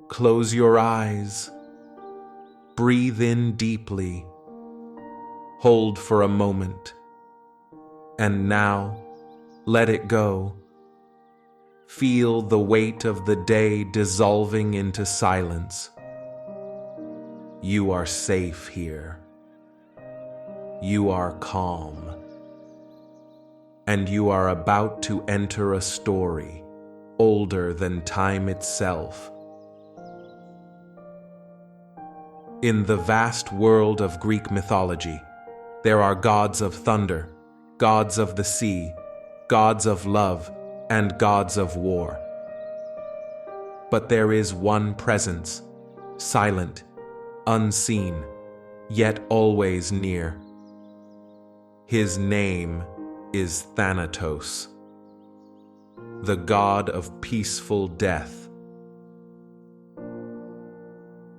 Close your eyes. Breathe in deeply. Hold for a moment. And now, let it go. Feel the weight of the day dissolving into silence. You are safe here. You are calm. And you are about to enter a story older than time itself. In the vast world of Greek mythology, there are gods of thunder, gods of the sea, gods of love, and gods of war. But there is one presence, silent, unseen, yet always near. His name is Thanatos, the god of peaceful death.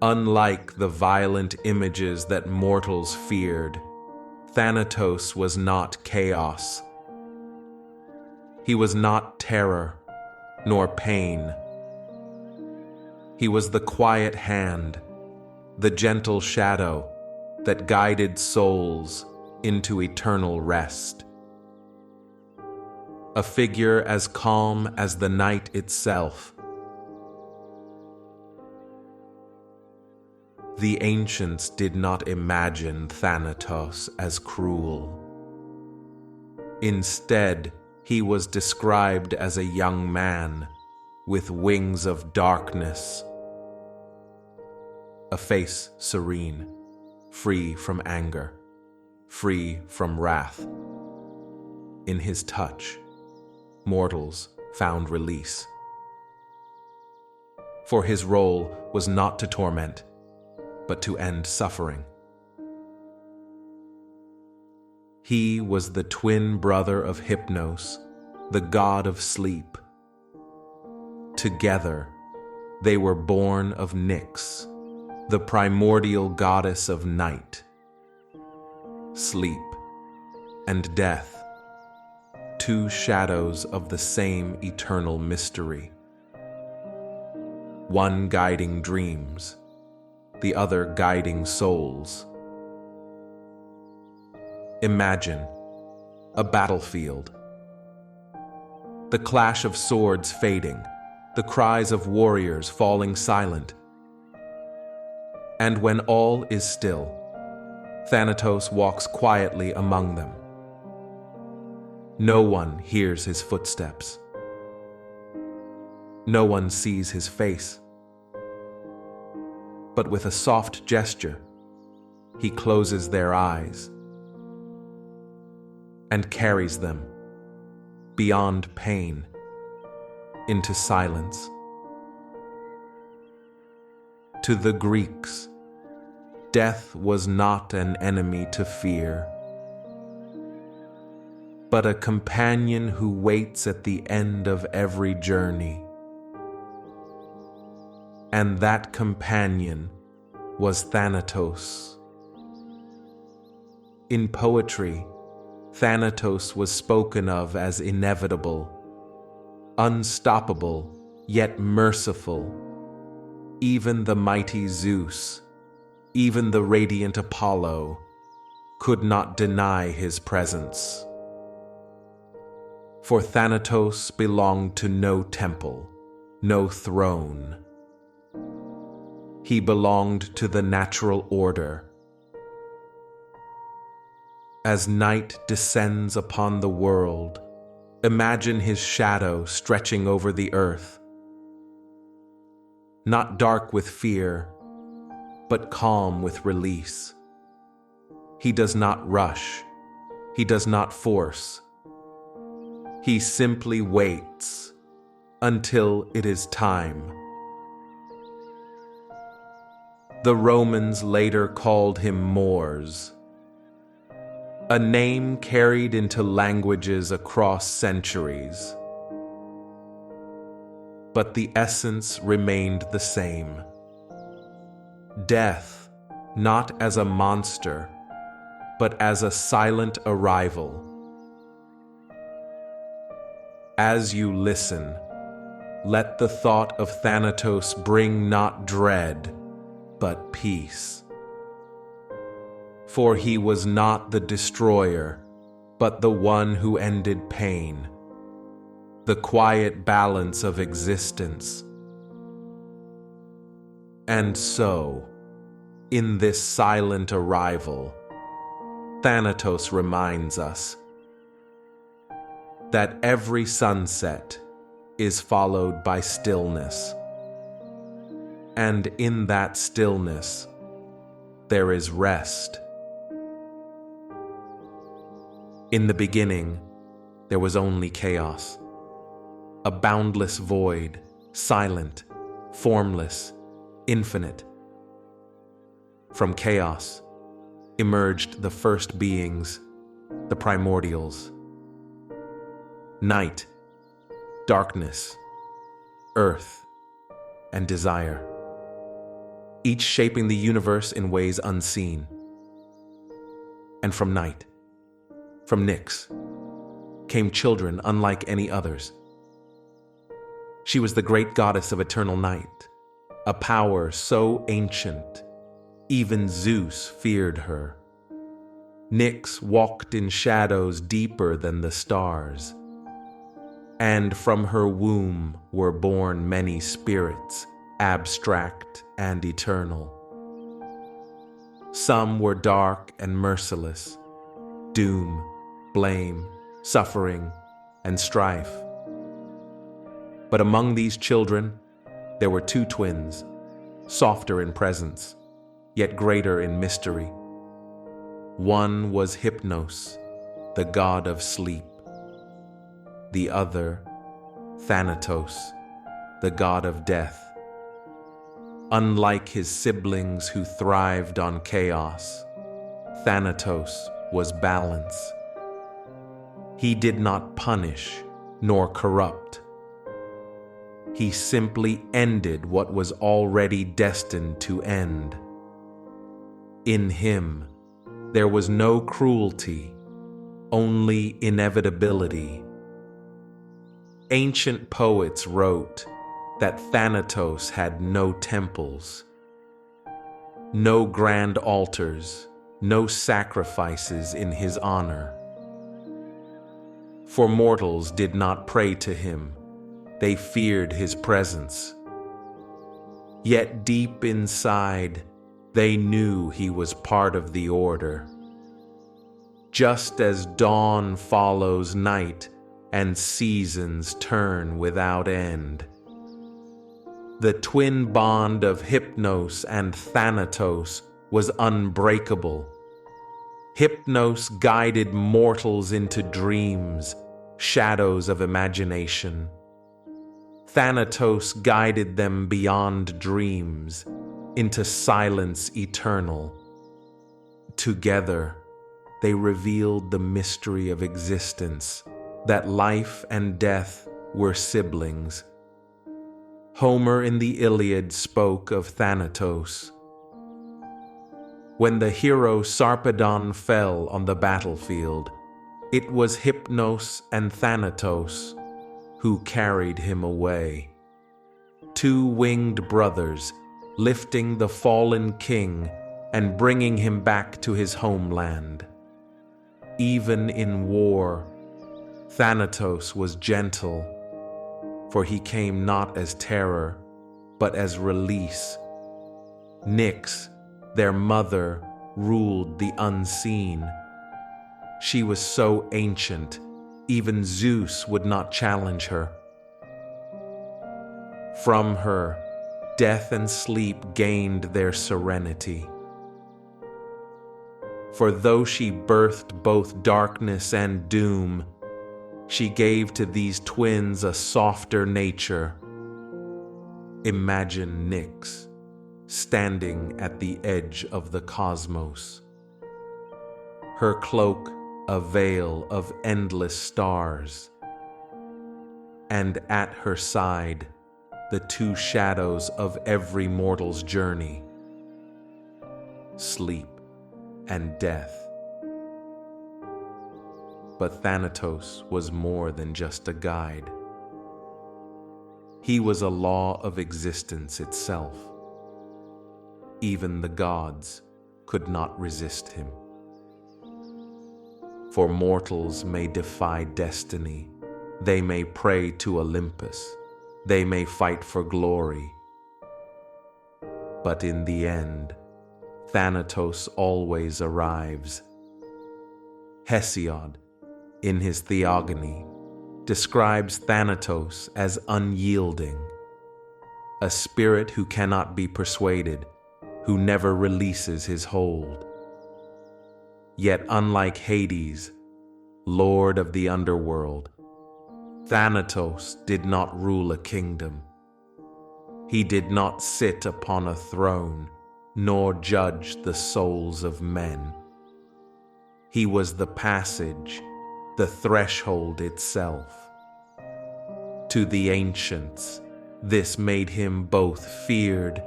Unlike the violent images that mortals feared, Thanatos was not chaos. He was not terror, nor pain. He was the quiet hand, the gentle shadow that guided souls into eternal rest. A figure as calm as the night itself. The ancients did not imagine Thanatos as cruel. Instead, he was described as a young man with wings of darkness, a face serene, free from anger, free from wrath. In his touch, mortals found release. For his role was not to torment, but to end suffering. He was the twin brother of Hypnos, the god of sleep. Together, they were born of Nyx, the primordial goddess of night. Sleep and death, two shadows of the same eternal mystery. One guiding dreams, the other guiding souls. Imagine a battlefield. The clash of swords fading, the cries of warriors falling silent. And when all is still, Thanatos walks quietly among them. No one hears his footsteps. No one sees his face. But with a soft gesture, he closes their eyes and carries them beyond pain into silence. To the Greeks, death was not an enemy to fear, but a companion who waits at the end of every journey. And that companion was Thanatos. In poetry, Thanatos was spoken of as inevitable, unstoppable, yet merciful. Even the mighty Zeus, even the radiant Apollo, could not deny his presence. For Thanatos belonged to no temple, no throne. He belonged to the natural order. As night descends upon the world, imagine his shadow stretching over the earth. Not dark with fear, but calm with release. He does not rush. He does not force. He simply waits until it is time. The Romans later called him Mors, a name carried into languages across centuries. But the essence remained the same. Death, not as a monster, but as a silent arrival. As you listen, let the thought of Thanatos bring not dread, but peace. For he was not the destroyer, but the one who ended pain, the quiet balance of existence. And so, in this silent arrival, Thanatos reminds us that every sunset is followed by stillness, and in that stillness there is rest. In the beginning, there was only chaos, a boundless void, silent, formless, infinite. From chaos emerged the first beings, the primordials. Night, darkness, earth, and desire, each shaping the universe in ways unseen. And from night, from Nyx, came children unlike any others. She was the great goddess of eternal night, a power so ancient, even Zeus feared her. Nyx walked in shadows deeper than the stars, and from her womb were born many spirits, abstract and eternal. Some were dark and merciless, doom, blame, suffering, and strife. But among these children, there were two twins, softer in presence, yet greater in mystery. One was Hypnos, the god of sleep. The other, Thanatos, the god of death. Unlike his siblings who thrived on chaos, Thanatos was balance. He did not punish nor corrupt. He simply ended what was already destined to end. In him, there was no cruelty, only inevitability. Ancient poets wrote that Thanatos had no temples, no grand altars, no sacrifices in his honor. For mortals did not pray to him, they feared his presence. Yet deep inside, they knew he was part of the order. Just as dawn follows night and seasons turn without end, the twin bond of Hypnos and Thanatos was unbreakable. Hypnos guided mortals into dreams, shadows of imagination. Thanatos guided them beyond dreams, into silence eternal. Together, they revealed the mystery of existence, that life and death were siblings. Homer in the Iliad spoke of Thanatos. When the hero Sarpedon fell on the battlefield, it was Hypnos and Thanatos who carried him away. Two winged brothers, lifting the fallen king and bringing him back to his homeland. Even in war, Thanatos was gentle, for he came not as terror, but as release. Nyx, their mother, ruled the unseen. She was so ancient, even Zeus would not challenge her. From her, death and sleep gained their serenity. For though she birthed both darkness and doom, she gave to these twins a softer nature. Imagine Nyx standing at the edge of the cosmos, her cloak a veil of endless stars, and at her side the two shadows of every mortal's journey, sleep and death. But Thanatos was more than just a guide. He was a law of existence itself. Even the gods could not resist him. For mortals may defy destiny, they may pray to Olympus, they may fight for glory. But in the end, Thanatos always arrives. Hesiod, in his Theogony, describes Thanatos as unyielding, a spirit who cannot be persuaded, who never releases his hold. Yet unlike Hades, lord of the underworld, Thanatos did not rule a kingdom. He did not sit upon a throne, nor judge the souls of men. He was the passage, the threshold itself. To the ancients, this made him both feared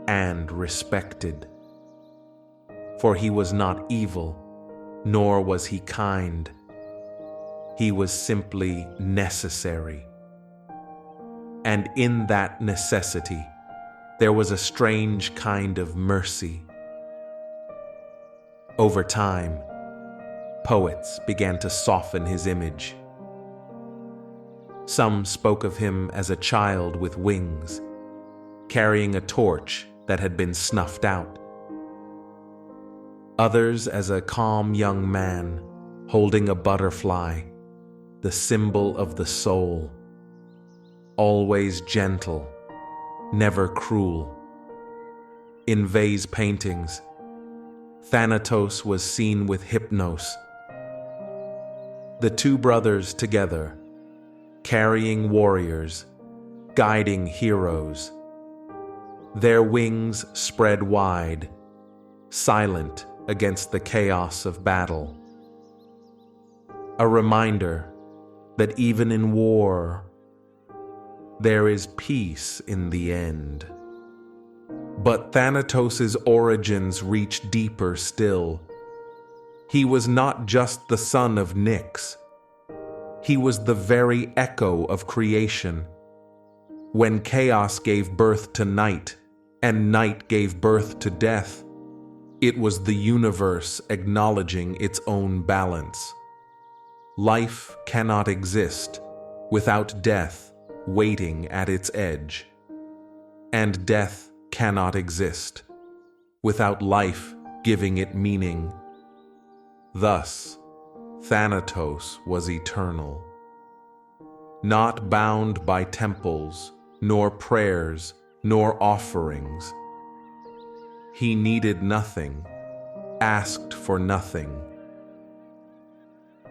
and respected. For he was not evil, nor was he kind. He was simply necessary. And in that necessity, there was a strange kind of mercy. Over time, poets began to soften his image. Some spoke of him as a child with wings, carrying a torch that had been snuffed out. Others as a calm young man holding a butterfly, the symbol of the soul, always gentle, never cruel. In vase paintings, Thanatos was seen with Hypnos, the two brothers together, carrying warriors, guiding heroes, their wings spread wide, silent against the chaos of battle. A reminder that even in war, there is peace in the end. But Thanatos' origins reach deeper still. He was not just the son of Nyx. He was the very echo of creation. When chaos gave birth to night, and night gave birth to death, it was the universe acknowledging its own balance. Life cannot exist without death waiting at its edge. And death cannot exist without life giving it meaning. Thus, Thanatos was eternal, not bound by temples, nor prayers, nor offerings. He needed nothing, asked for nothing.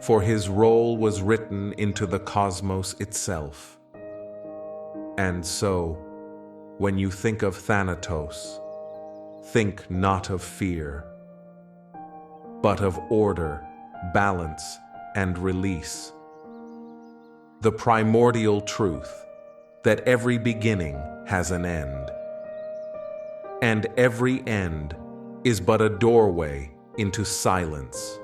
For his role was written into the cosmos itself. And so, when you think of Thanatos, think not of fear, but of order, balance, and release. The primordial truth that every beginning has an end, and every end is but a doorway into silence.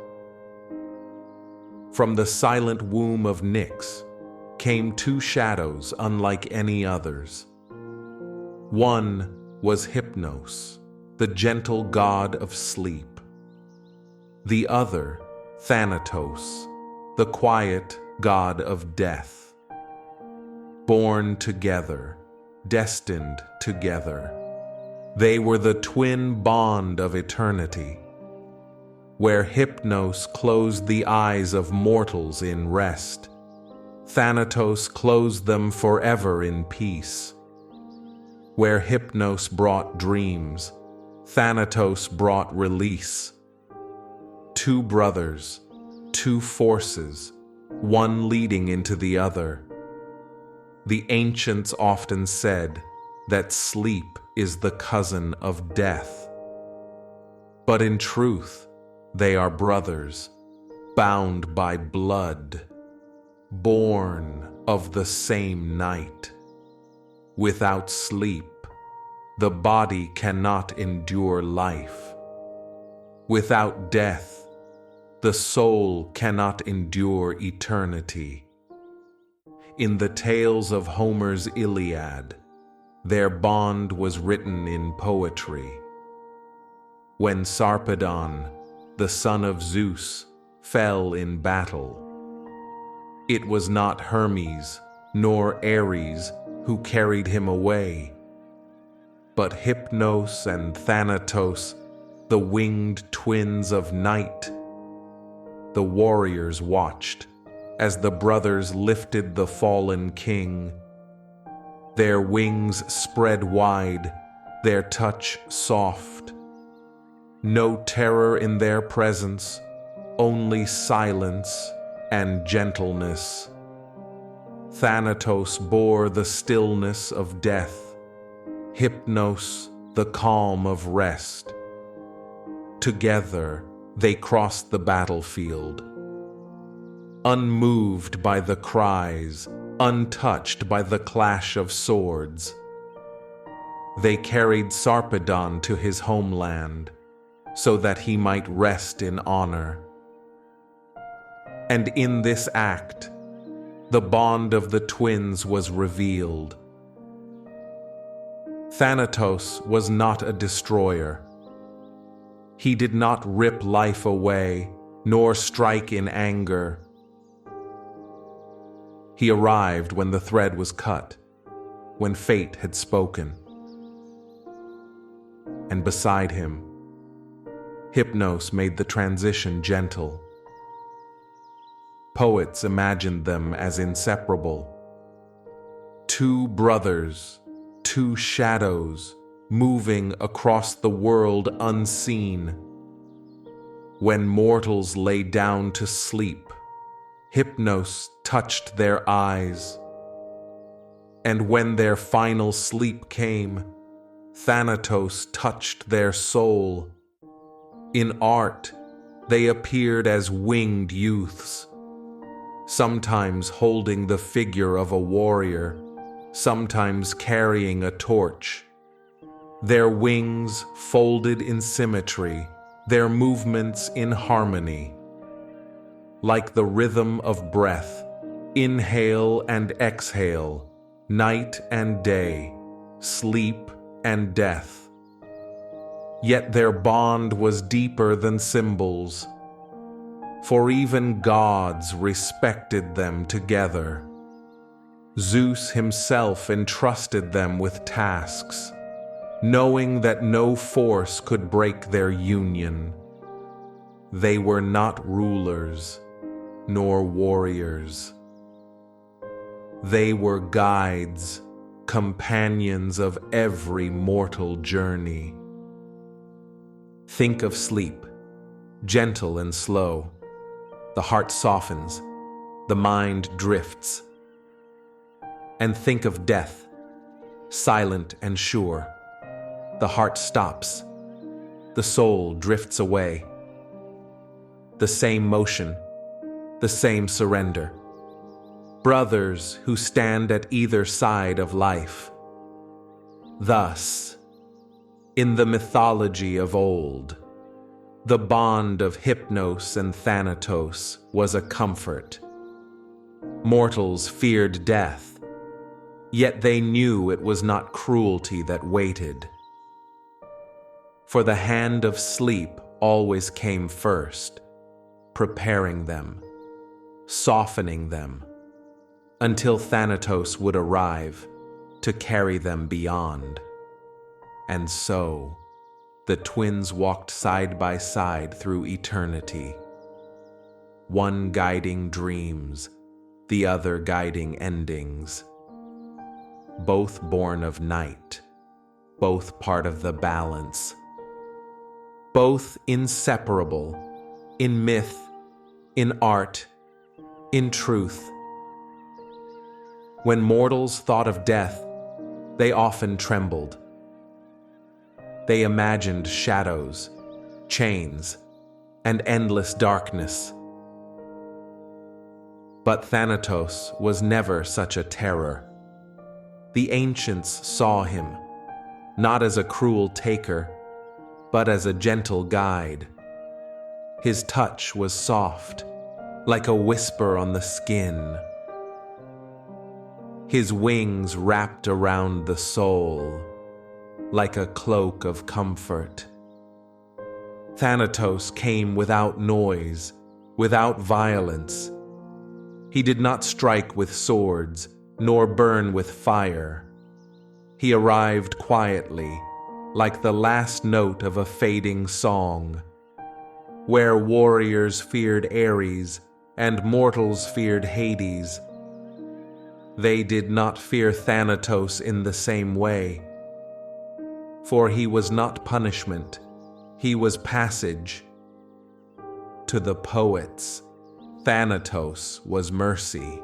From the silent womb of Nyx came two shadows unlike any others. One was Hypnos, the gentle god of sleep. The other, Thanatos, the quiet god of death. Born together, destined together, they were the twin bond of eternity, where Hypnos closed the eyes of mortals in rest, Thanatos closed them forever in peace. Where Hypnos brought dreams, Thanatos brought release. Two brothers, two forces, one leading into the other. The ancients often said that sleep is the cousin of death. But in truth, they are brothers, bound by blood, born of the same night. Without sleep, the body cannot endure life. Without death, the soul cannot endure eternity. in the tales of Homer's Iliad. Their bond was written in poetry. When Sarpedon, the son of Zeus, fell in battle, it was not Hermes nor Ares who carried him away, but Hypnos and Thanatos, the winged twins of night. The warriors watched as the brothers lifted the fallen king. Their wings spread wide, their touch soft. No terror in their presence, only silence and gentleness. Thanatos bore the stillness of death, Hypnos the calm of rest. Together they crossed the battlefield, unmoved by the cries, untouched by the clash of swords. They carried Sarpedon to his homeland, so that he might rest in honor. And in this act, the bond of the twins was revealed. Thanatos was not a destroyer. He did not rip life away, nor strike in anger. He arrived when the thread was cut, when fate had spoken. And beside him, Hypnos made the transition gentle. Poets imagined them as inseparable. Two brothers, two shadows, moving across the world unseen. When mortals lay down to sleep, Hypnos touched their eyes. And when their final sleep came, Thanatos touched their soul. In art, they appeared as winged youths, sometimes holding the figure of a warrior, sometimes carrying a torch. Their wings folded in symmetry, their movements in harmony. Like the rhythm of breath, inhale and exhale, night and day, sleep and death. Yet their bond was deeper than symbols, for even gods respected them together. Zeus himself entrusted them with tasks, knowing that no force could break their union. They were not rulers, nor warriors. They were guides, companions of every mortal journey. Think of sleep, gentle and slow. The heart softens, the mind drifts. And think of death, silent and sure. The heart stops, the soul drifts away. The same motion, the same surrender. Brothers who stand at either side of life. Thus, in the mythology of old, the bond of Hypnos and Thanatos was a comfort. Mortals feared death, yet they knew it was not cruelty that waited. For the hand of sleep always came first, preparing them, softening them, until Thanatos would arrive to carry them beyond. And so, the twins walked side by side through eternity, one guiding dreams, the other guiding endings. Both born of night, both part of the balance, both inseparable, in myth, in art, in truth. When mortals thought of death, they often trembled. They imagined shadows, chains, and endless darkness. But Thanatos was never such a terror. The ancients saw him, not as a cruel taker, but as a gentle guide. His touch was soft, like a whisper on the skin. his wings wrapped around the soul like a cloak of comfort. Thanatos came without noise, without violence. He did not strike with swords, nor burn with fire. He arrived quietly, like the last note of a fading song. Where warriors feared Ares and mortals feared Hades, they did not fear Thanatos in the same way. For he was not punishment, he was passage. To the poets, Thanatos was mercy.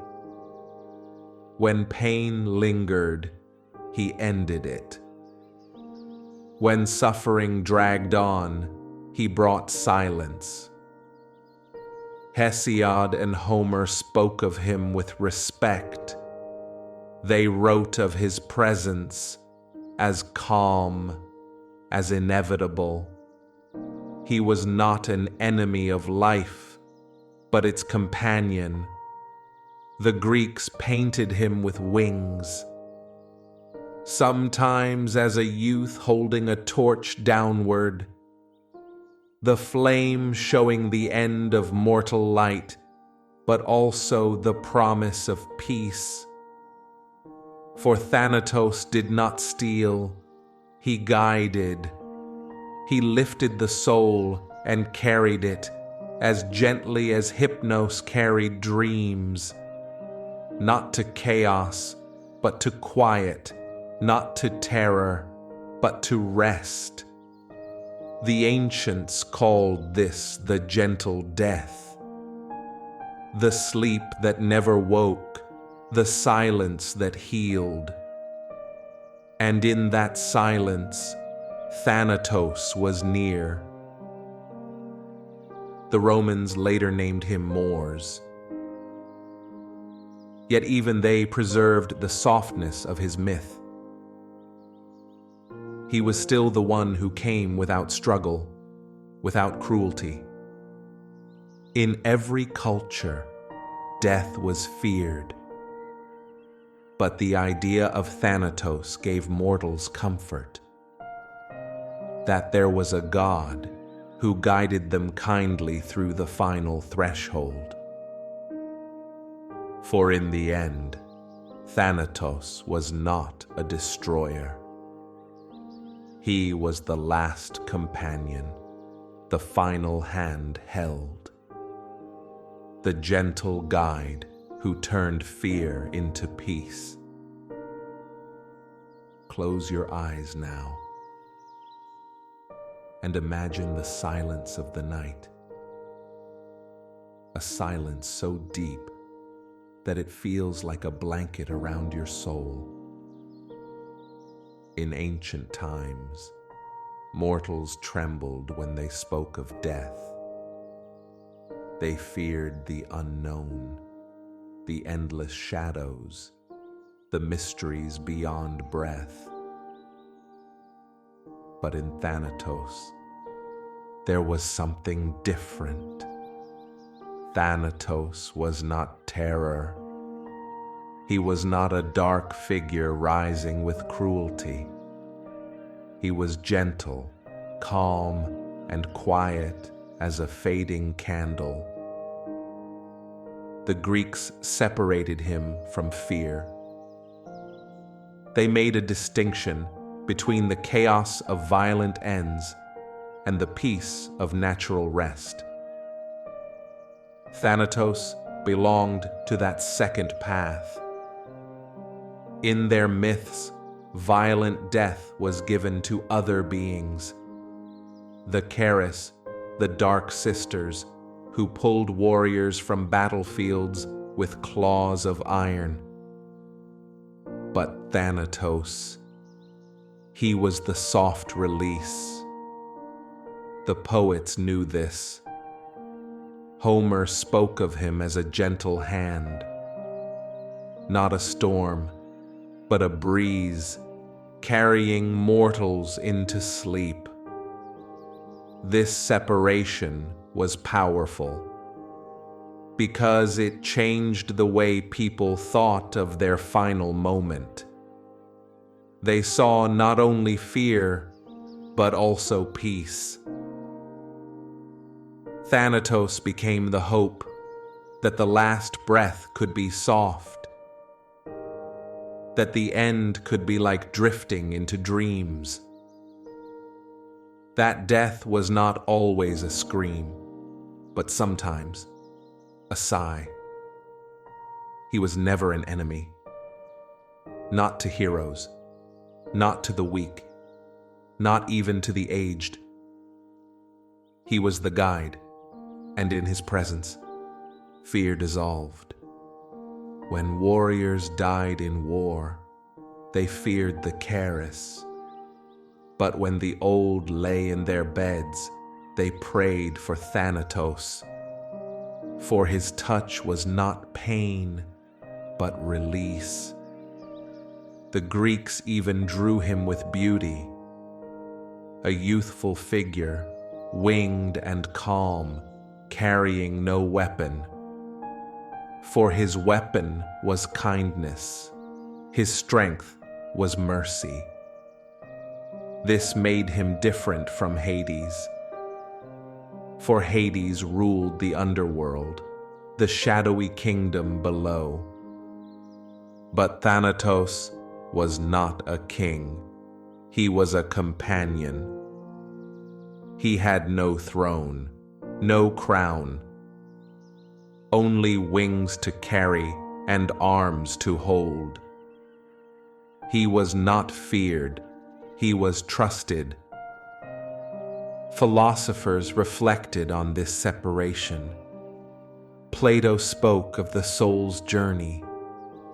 When pain lingered, he ended it. When suffering dragged on, he brought silence. Hesiod and Homer spoke of him with respect. They wrote of his presence as calm, as inevitable. He was not an enemy of life, but its companion. The Greeks painted him with wings, sometimes as a youth holding a torch downward, the flame showing the end of mortal light, but also the promise of peace. For Thanatos did not steal, he guided. He lifted the soul and carried it as gently as Hypnos carried dreams, not to chaos, but to quiet, not to terror, but to rest. The ancients called this the gentle death, the sleep that never woke, the silence that healed. And in that silence, Thanatos was near. The Romans later named him Mors. Yet even they preserved the softness of his myth. He was still the one who came without struggle, without cruelty. In every culture, death was feared. But the idea of Thanatos gave mortals comfort, that there was a God who guided them kindly through the final threshold. For in the end, Thanatos was not a destroyer. He was the last companion, the final hand held, the gentle guide who turned fear into peace. Close your eyes now and imagine the silence of the night, a silence so deep that it feels like a blanket around your soul. In ancient times, mortals trembled when they spoke of death. They feared the unknown, the endless shadows, the mysteries beyond breath. But in Thanatos, there was something different. Thanatos was not terror. He was not a dark figure rising with cruelty. He was gentle, calm, and quiet as a fading candle. The Greeks separated him from fear. They made a distinction between the chaos of violent ends and the peace of natural rest. Thanatos belonged to that second path. In their myths, violent death was given to other beings. The Keres, the Dark Sisters, who pulled warriors from battlefields with claws of iron. But Thanatos, he was the soft release. The poets knew this. Homer spoke of him as a gentle hand, not a storm, but a breeze carrying mortals into sleep. This separation was powerful. because it changed the way people thought of their final moment. They saw not only fear, but also peace. Thanatos became the hope that the last breath could be soft, that the end could be like drifting into dreams, that death was not always a scream, but sometimes a sigh. He was never an enemy, not to heroes, not to the weak, not even to the aged. He was the guide, and in his presence, fear dissolved. When warriors died in war, they feared the careless. But when the old lay in their beds, they prayed for Thanatos. For his touch was not pain, but release. The Greeks even drew him with beauty, a youthful figure, winged and calm, carrying no weapon. For his weapon was kindness, his strength was mercy. This made him different from Hades, for Hades ruled the underworld, the shadowy kingdom below. But Thanatos was not a king, he was a companion. He had no throne, no crown, only wings to carry and arms to hold. He was not feared, he was trusted. Philosophers reflected on this separation. Plato spoke of the soul's journey.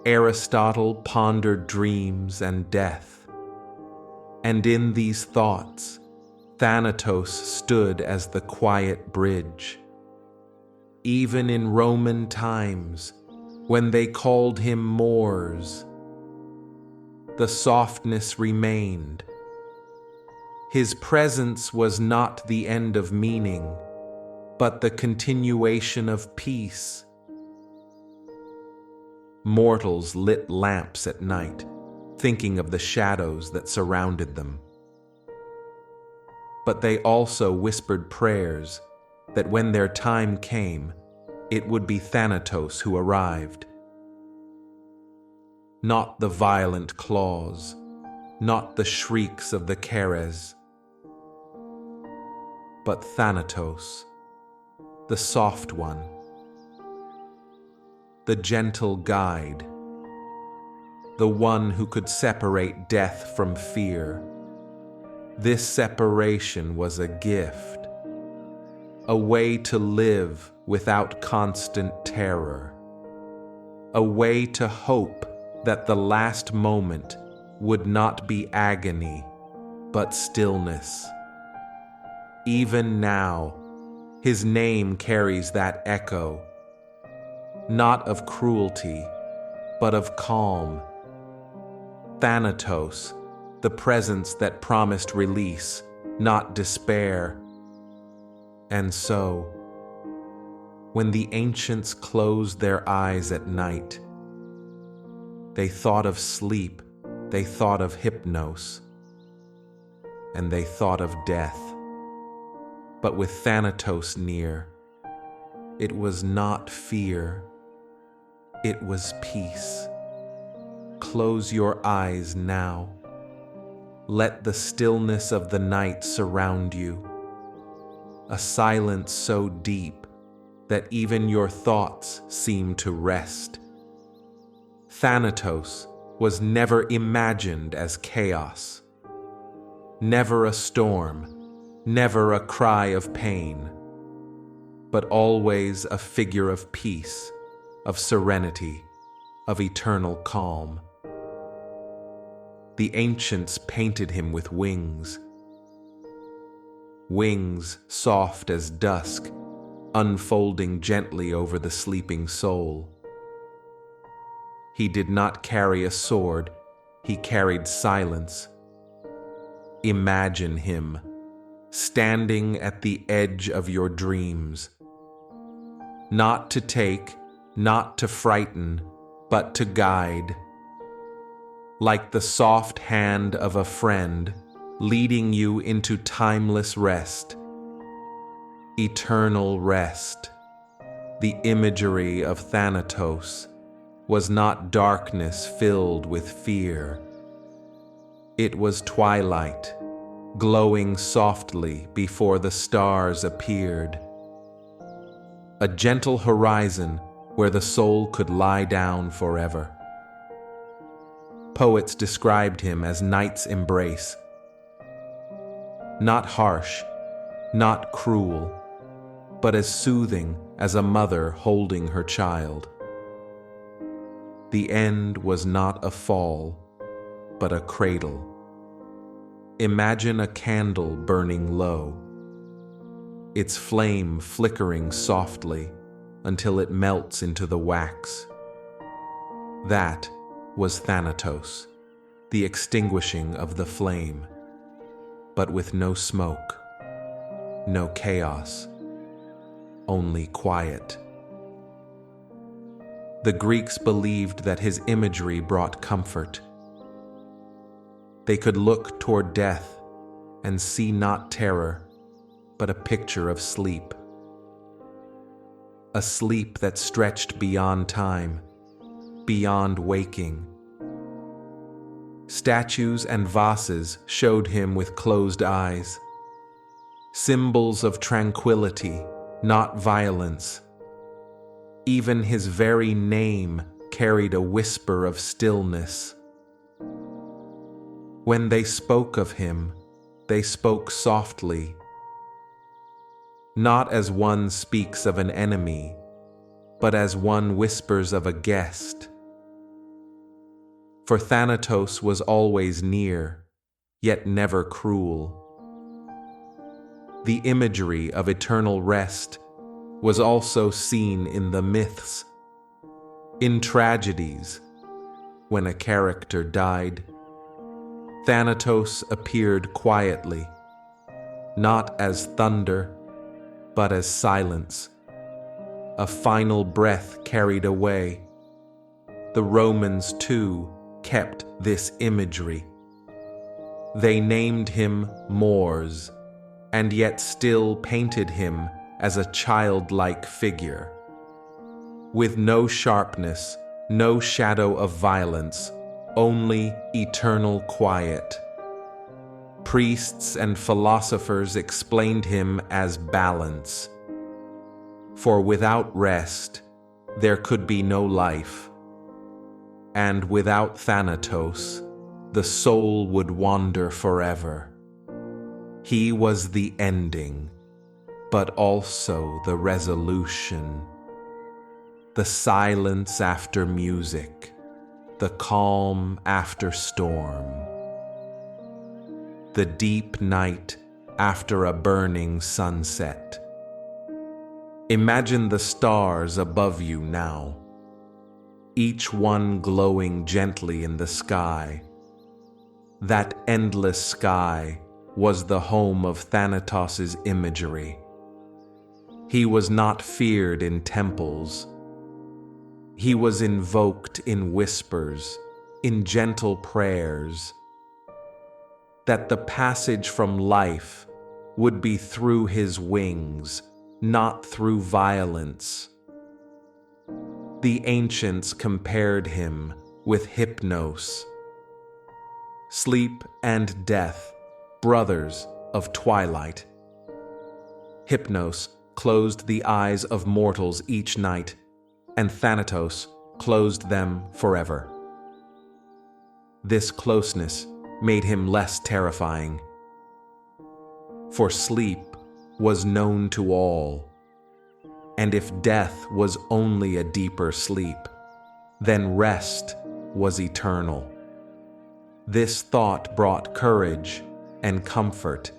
Aristotle pondered dreams and death. And in these thoughts, Thanatos stood as the quiet bridge. Even in Roman times, when they called him Moors, the softness remained. His presence was not the end of meaning, but the continuation of peace. Mortals lit lamps at night, thinking of the shadows that surrounded them. But they also whispered prayers that when their time came, it would be Thanatos who arrived. Not the violent claws, not the shrieks of the Keres, but Thanatos, the soft one, the gentle guide, the one who could separate death from fear. This separation was a gift, a way to live without constant terror, a way to hope that the last moment would not be agony, but stillness. Even now, his name carries that echo, not of cruelty, but of calm. Thanatos, the presence that promised release, not despair. And so, when the ancients closed their eyes at night, they thought of sleep, they thought of Hypnos, and they thought of death. But with Thanatos near, it was not fear, it was peace. Close your eyes now. Let the stillness of the night surround you, a silence so deep that even your thoughts seem to rest. Thanatos was never imagined as chaos, never a storm, never a cry of pain, but always a figure of peace, of serenity, of eternal calm. The ancients painted him with wings, wings soft as dusk, unfolding gently over the sleeping soul. He did not carry a sword, he carried silence. Imagine him, standing at the edge of your dreams, not to take, not to frighten, but to guide. Like the soft hand of a friend, leading you into timeless rest, eternal rest. The imagery of Thanatos was not darkness filled with fear. It was twilight, glowing softly before the stars appeared. A gentle horizon where the soul could lie down forever. Poets described him as night's embrace. Not harsh, not cruel, but as soothing as a mother holding her child. The end was not a fall, but a cradle. Imagine a candle burning low, its flame flickering softly until it melts into the wax. That was Thanatos, the extinguishing of the flame, but with no smoke, no chaos, only quiet. The Greeks believed that his imagery brought comfort. They could look toward death and see not terror, but a picture of sleep. A sleep that stretched beyond time, beyond waking. Statues and vases showed him with closed eyes, symbols of tranquility, not violence. Even his very name carried a whisper of stillness. When they spoke of him, they spoke softly, not as one speaks of an enemy, but as one whispers of a guest. For Thanatos was always near, yet never cruel. The imagery of eternal rest was also seen in the myths, in tragedies. When a character died, Thanatos appeared quietly, not as thunder, but as silence. A final breath carried away. The Romans, too, kept this imagery. They named him Mors, and yet still painted him as a childlike figure. With no sharpness, no shadow of violence, only eternal quiet. Priests and philosophers explained him as balance. For without rest, there could be no life. And without Thanatos, the soul would wander forever. He was the ending, but also the resolution. The silence after music, the calm after storm. The deep night after a burning sunset. Imagine the stars above you now, each one glowing gently in the sky. That endless sky was the home of Thanatos' imagery. He was not feared in temples. He was invoked in whispers, in gentle prayers. That the passage from life would be through his wings, not through violence. The ancients compared him with Hypnos. Sleep and death, brothers of twilight. Hypnos closed the eyes of mortals each night, and Thanatos closed them forever. This closeness made him less terrifying. For sleep was known to all, and if death was only a deeper sleep, then rest was eternal. This thought brought courage and comfort.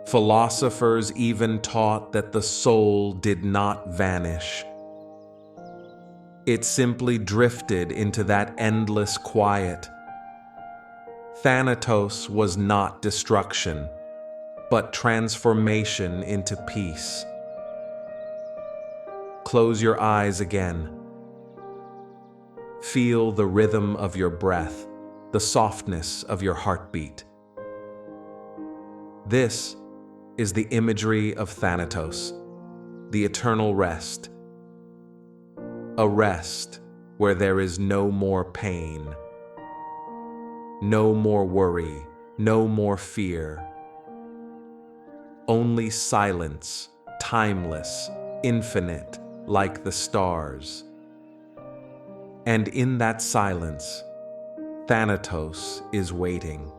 Philosophers even taught that the soul did not vanish. It simply drifted into that endless quiet. Thanatos was not destruction, but transformation into peace. Close your eyes again. Feel the rhythm of your breath, the softness of your heartbeat. This is the imagery of Thanatos, the eternal rest. A rest where there is no more pain, no more worry, no more fear. Only silence, timeless, infinite, like the stars. And in that silence, Thanatos is waiting.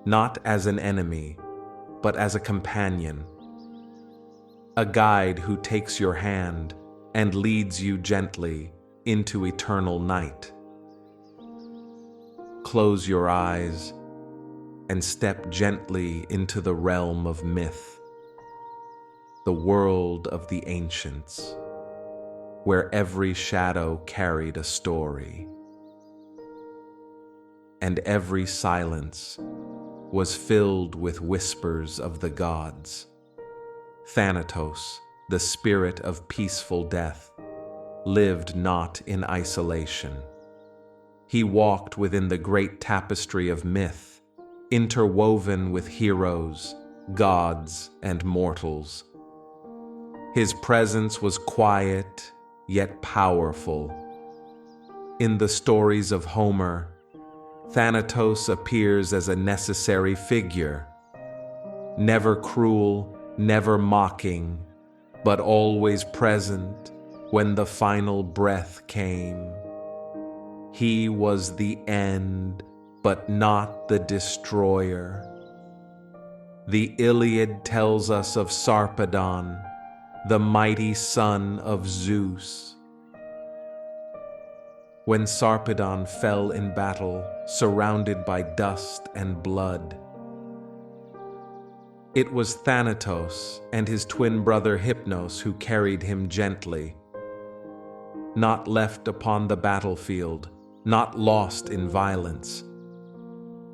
Not as an enemy, but as a companion. A guide who takes your hand and leads you gently into eternal night. Close your eyes and step gently into the realm of myth, the world of the ancients, where every shadow carried a story, and every silence was filled with whispers of the gods. Thanatos, the spirit of peaceful death, lived not in isolation. He walked within the great tapestry of myth, interwoven with heroes, gods, and mortals. His presence was quiet, yet powerful. In the stories of Homer, Thanatos appears as a necessary figure, never cruel, never mocking, but always present when the final breath came. He was the end, but not the destroyer. The Iliad tells us of Sarpedon, the mighty son of Zeus. When Sarpedon fell in battle, surrounded by dust and blood, it was Thanatos and his twin brother Hypnos who carried him gently. Not left upon the battlefield, not lost in violence,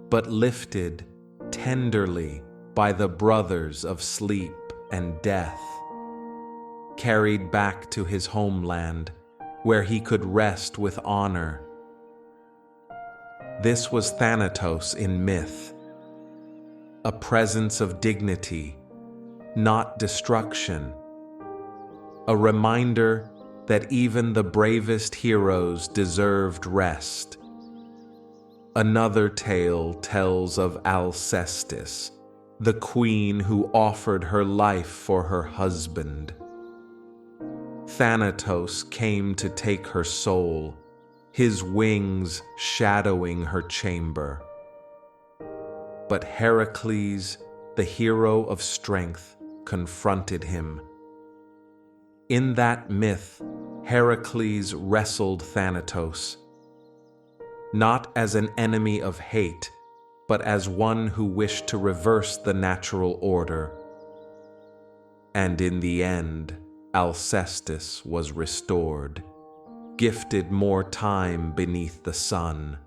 but lifted tenderly by the brothers of sleep and death, carried back to his homeland, where he could rest with honor. This was Thanatos in myth, a presence of dignity, not destruction, a reminder that even the bravest heroes deserved rest. Another tale tells of Alcestis, the queen who offered her life for her husband. Thanatos came to take her soul, his wings shadowing her chamber. But Heracles, the hero of strength, confronted him. In that myth, Heracles wrestled Thanatos, not as an enemy of hate, but as one who wished to reverse the natural order. And in the end, Alcestis was restored, gifted more time beneath the sun.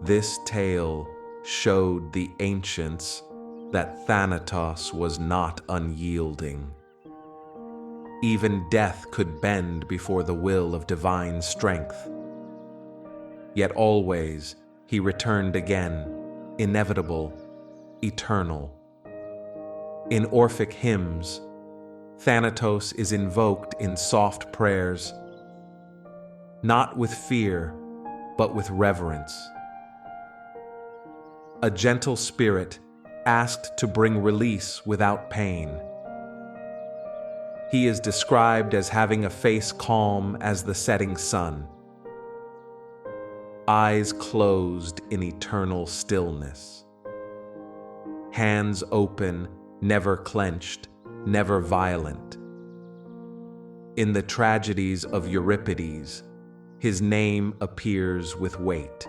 This tale showed the ancients that Thanatos was not unyielding. Even death could bend before the will of divine strength. Yet always he returned again, inevitable, eternal. In Orphic hymns, Thanatos is invoked in soft prayers, not with fear, but with reverence. A gentle spirit asked to bring release without pain. He is described as having a face calm as the setting sun, eyes closed in eternal stillness, hands open, never clenched, never violent. In the tragedies of Euripides, his name appears with weight.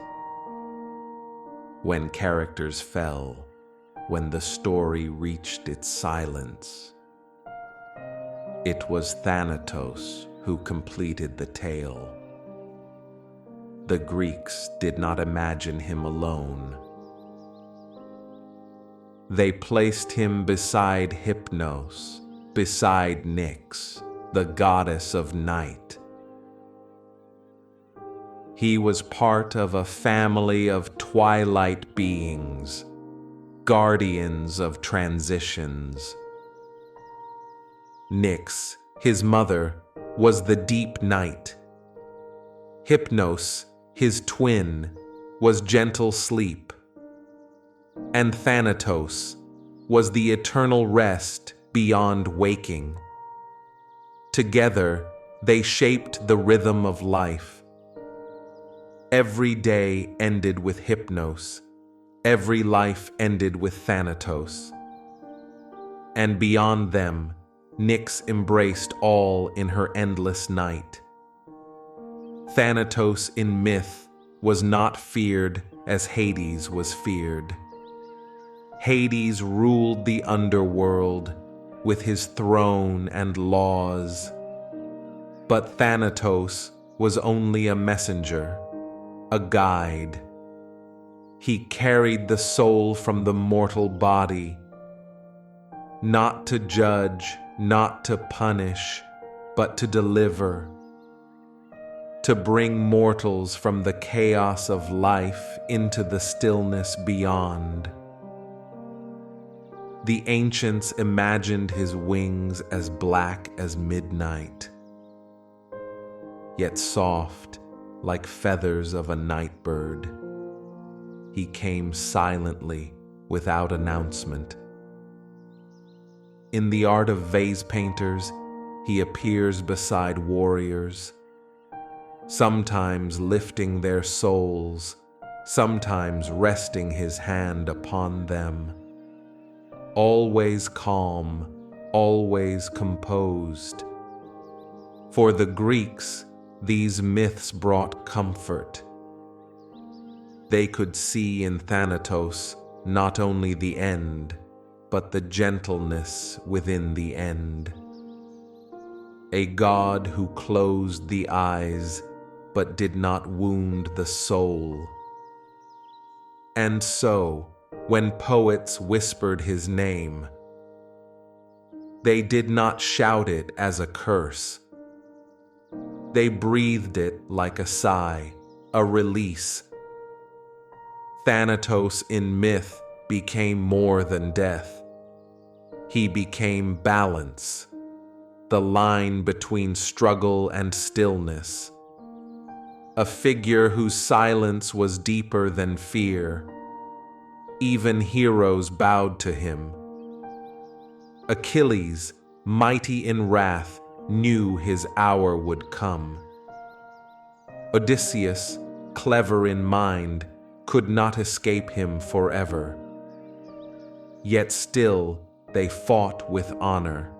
When characters fell, when the story reached its silence, it was Thanatos who completed the tale. The Greeks did not imagine him alone. They placed him beside Hypnos, beside Nyx, the goddess of night. He was part of a family of twilight beings, guardians of transitions. Nyx, his mother, was the deep night. Hypnos, his twin, was gentle sleep. And Thanatos was the eternal rest beyond waking. Together, they shaped the rhythm of life. Every day ended with Hypnos. Every life ended with Thanatos. And beyond them, Nyx embraced all in her endless night. Thanatos in myth was not feared as Hades was feared. Hades ruled the underworld with his throne and laws. But Thanatos was only a messenger, a guide. He carried the soul from the mortal body, not to judge, not to punish, but to deliver, to bring mortals from the chaos of life into the stillness beyond. The ancients imagined his wings as black as midnight, yet soft like feathers of a night bird. He came silently, without announcement. In the art of vase painters, he appears beside warriors, sometimes lifting their souls, sometimes resting his hand upon them. Always calm, always composed. For the Greeks, these myths brought comfort. They could see in Thanatos not only the end, but the gentleness within the end. A god who closed the eyes, but did not wound the soul. And so, when poets whispered his name, they did not shout it as a curse. They breathed it like a sigh, a release. Thanatos in myth became more than death. He became balance, the line between struggle and stillness. A figure whose silence was deeper than fear. Even heroes bowed to him. Achilles, mighty in wrath, knew his hour would come. Odysseus, clever in mind, could not escape him forever. Yet still they fought with honor.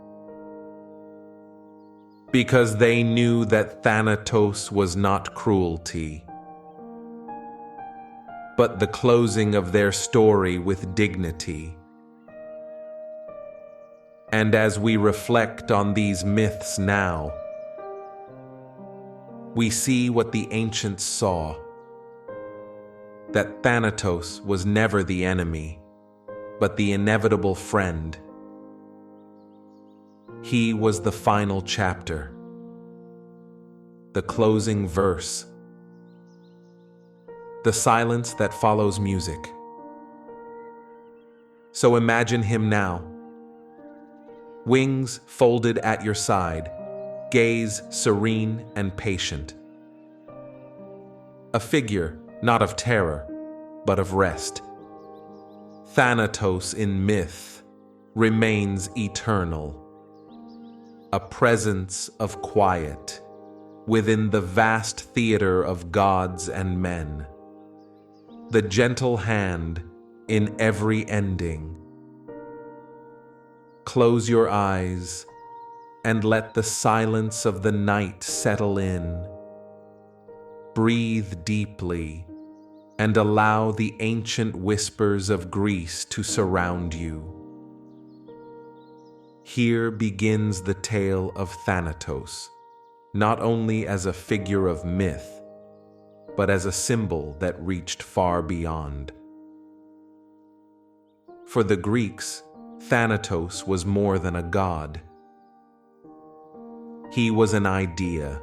Because they knew that Thanatos was not cruelty, but the closing of their story with dignity. And as we reflect on these myths now, we see what the ancients saw, that Thanatos was never the enemy, but the inevitable friend. He was the final chapter, the closing verse, the silence that follows music. So imagine him now, wings folded at your side, gaze serene and patient. A figure not of terror, but of rest. Thanatos in myth remains eternal, a presence of quiet within the vast theater of gods and men. The gentle hand in every ending. Close your eyes and let the silence of the night settle in. Breathe deeply and allow the ancient whispers of Greece to surround you. Here begins the tale of Thanatos, not only as a figure of myth, but as a symbol that reached far beyond. For the Greeks, Thanatos was more than a god. He was an idea,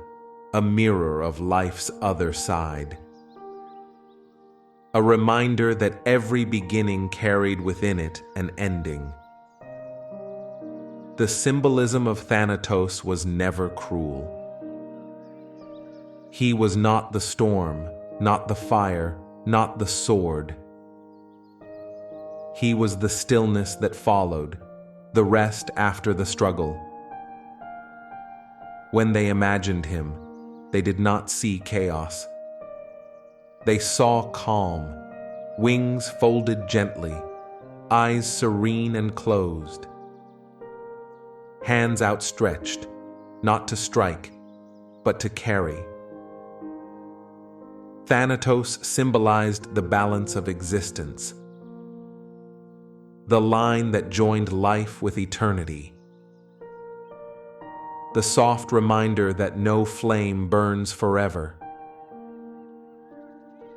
a mirror of life's other side. A reminder that every beginning carried within it an ending. The symbolism of Thanatos was never cruel. He was not the storm, not the fire, not the sword. He was the stillness that followed, the rest after the struggle. When they imagined him, they did not see chaos. They saw calm, wings folded gently, eyes serene and closed, hands outstretched, not to strike, but to carry. Thanatos symbolized the balance of existence, the line that joined life with eternity, the soft reminder that no flame burns forever.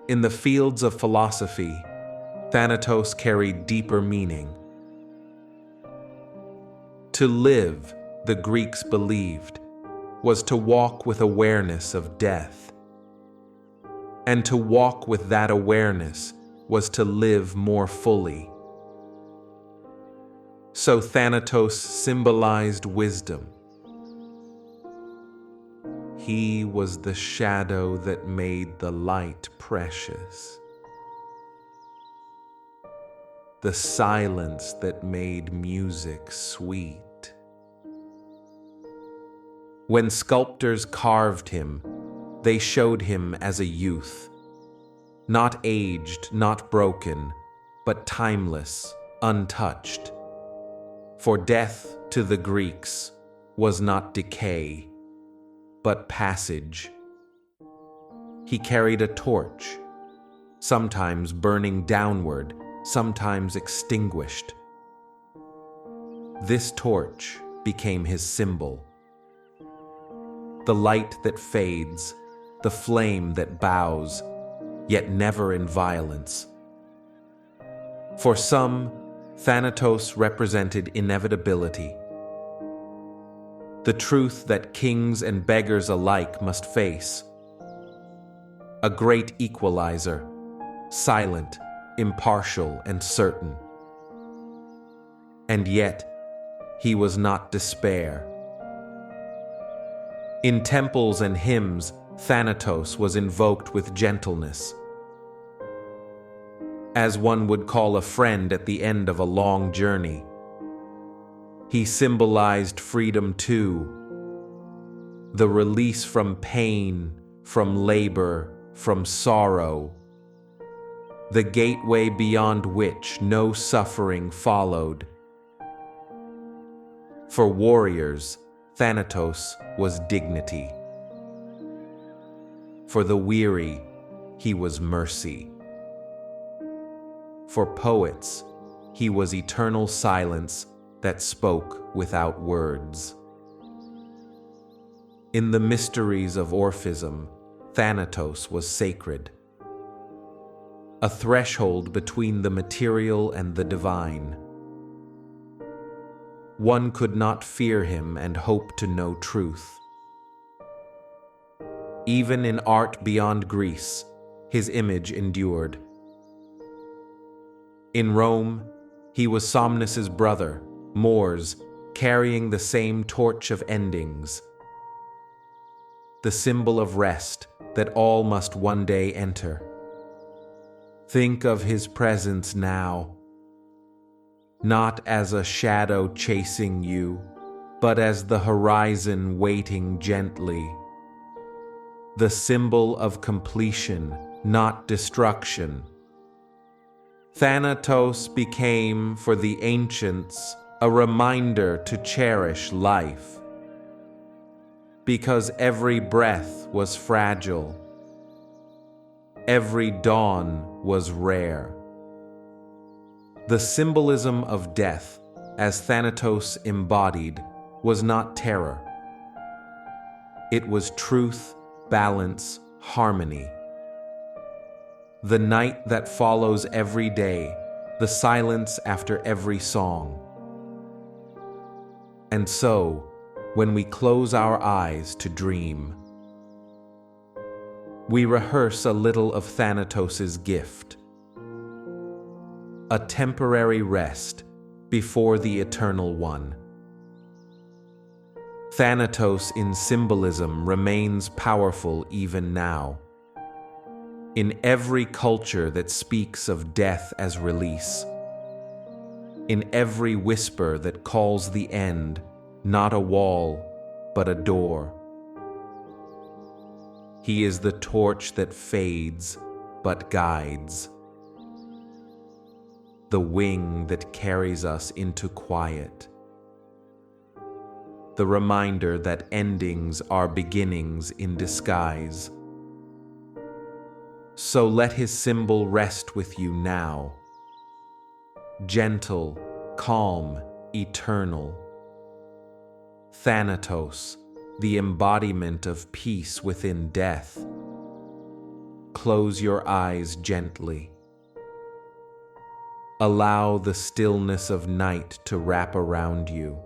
In the fields of philosophy, Thanatos carried deeper meaning. To live, the Greeks believed, was to walk with awareness of death. And to walk with that awareness was to live more fully. So Thanatos symbolized wisdom. He was the shadow that made the light precious, the silence that made music sweet. When sculptors carved him, they showed him as a youth, not aged, not broken, but timeless, untouched. For death to the Greeks was not decay, but passage. He carried a torch, sometimes burning downward, sometimes extinguished. This torch became his symbol. The light that fades, the flame that bows, yet never in violence. For some, Thanatos represented inevitability, the truth that kings and beggars alike must face. A great equalizer, silent, impartial, and certain. And yet, he was not despair. In temples and hymns, Thanatos was invoked with gentleness, as one would call a friend at the end of a long journey. He symbolized freedom too, the release from pain, from labor, from sorrow, the gateway beyond which no suffering followed. For warriors, Thanatos was dignity. For the weary, he was mercy. For poets, he was eternal silence that spoke without words. In the mysteries of Orphism, Thanatos was sacred, a threshold between the material and the divine. One could not fear him and hope to know truth. Even in art beyond Greece, his image endured. In Rome, he was Somnus's brother, Mors, carrying the same torch of endings, the symbol of rest that all must one day enter. Think of his presence now, not as a shadow chasing you, but as the horizon waiting gently, the symbol of completion, not destruction. Thanatos became, for the ancients, a reminder to cherish life, because every breath was fragile, every dawn was rare. The symbolism of death, as Thanatos embodied, was not terror. It was truth, balance, harmony. The night that follows every day, the silence after every song. And so, when we close our eyes to dream. We rehearse a little of Thanatos' gift, a temporary rest before the Eternal One. Thanatos in symbolism remains powerful even now. In every culture that speaks of death as release, in every whisper that calls the end, not a wall, but a door. He is the torch that fades, but guides. The wing that carries us into quiet. The reminder that endings are beginnings in disguise. So let his symbol rest with you now. Gentle, calm, eternal. Thanatos, the embodiment of peace within death. Close your eyes gently. Allow the stillness of night to wrap around you.